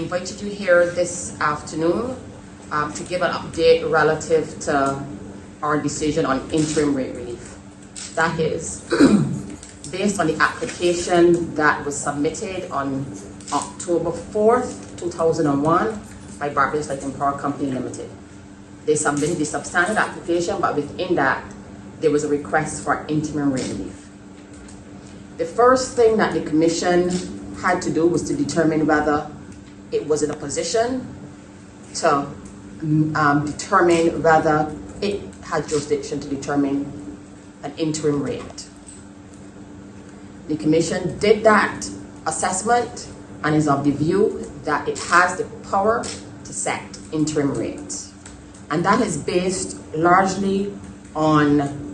invited you here this afternoon to give an update relative to our decision on interim rate relief. That is based on the application that was submitted on October 4th, 2001 by Barbados Light and Power Company Limited. They submitted the substandard application, but within that, there was a request for interim rate relief. The first thing that the Commission had to do was to determine whether it was in a position to determine whether it had jurisdiction to determine an interim rate. The Commission did that assessment and is of the view that it has the power to set interim rates. And that is based largely on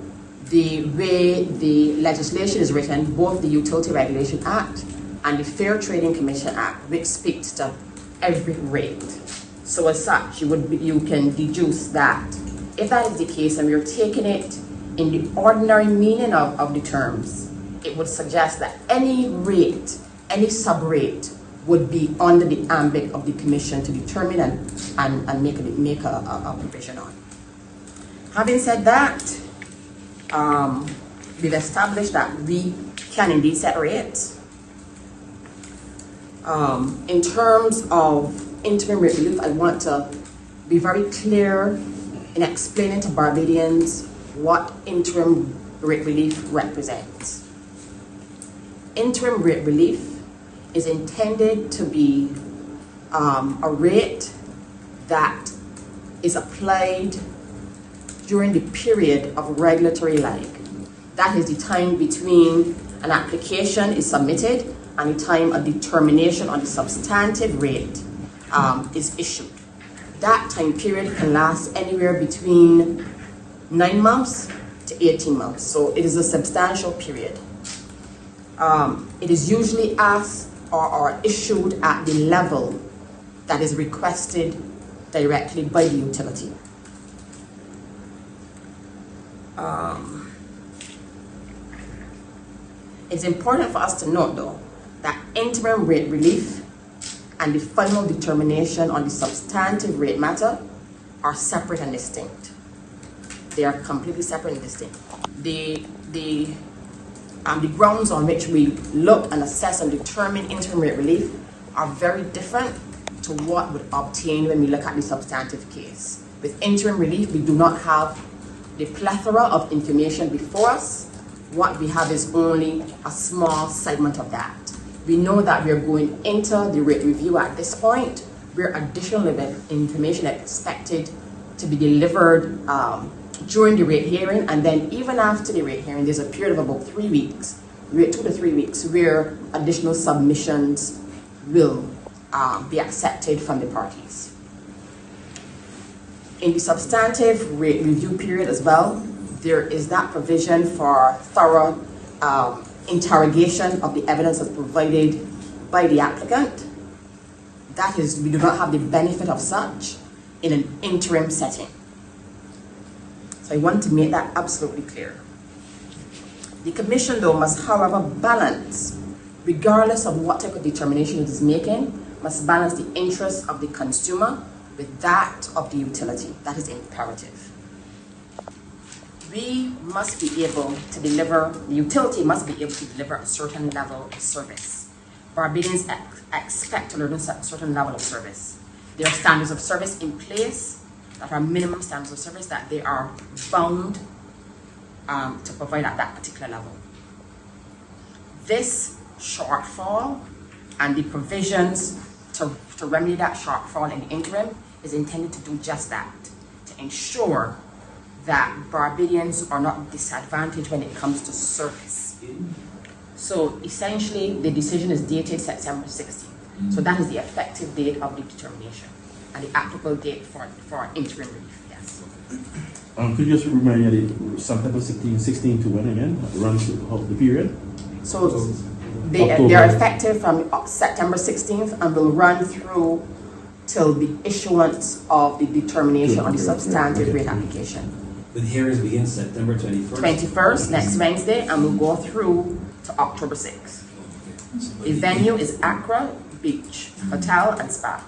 the way the legislation is written, both the Utility Regulation Act and the Fair Trading Commission Act, which speaks to every rate. So as such, you can deduce that if that is the case and we're taking it in the ordinary meaning of the terms, it would suggest that any rate, any sub-rate would be under the ambit of the Commission to determine and make a provision on. Having said that, we've established that we can indeed set rates. In terms of interim rate relief, I want to be very clear in explaining to Barbadians what interim rate relief represents. Interim rate relief is intended to be a rate that is applied during the period of regulatory lag. That is the time between an application is submitted and the time a determination on the substantive rate is issued. That time period can last anywhere between 9 months to 18 months, so it is a substantial period. It is usually asked or issued at the level that is requested directly by the utility. It's important for us to note, though, that interim rate relief and the final determination on the substantive rate matter are separate and distinct. They are completely separate and distinct. The grounds on which we look and assess and determine interim rate relief are very different to what would obtain when we look at the substantive case. With interim relief, we do not have the plethora of information before us. What we have is only a small segment of that. We know that we are going into the rate review at this point, where additional information is expected to be delivered during the rate hearing, and then even after the rate hearing, there's a period of about 3 weeks, 2 to 3 weeks, where additional submissions will be accepted from the parties. In the substantive rate review period as well, there is that provision for thorough interrogation of the evidence that's provided by the applicant. That is, we do not have the benefit of such in an interim setting. So I want to make that absolutely clear. The Commission, though, must, however, balance, regardless of what type of determination it is making, must balance the interests of the consumer with that of the utility. That is imperative. We must be able to deliver, the utility must be able to deliver a certain level of service. Barbadians expect to learn a certain level of service. There are standards of service in place that are minimum standards of service that they are bound to provide at that particular level. This shortfall and the provisions to remedy that shortfall in the interim is intended to do just that, to ensure that Barbadians are not disadvantaged when it comes to service. So essentially, the decision is dated September 16th. So that is the effective date of the determination and the applicable date for interim relief, yes. Could you just remind me September 16 to when again? Run through the period? So they are effective from September 16th and will run through till the issuance of the determination on the substantive rate application. The hearings begin September 21st? 21st, next Wednesday, and we'll go through to October 6th. The venue is Accra, Beach Hotel and Spa.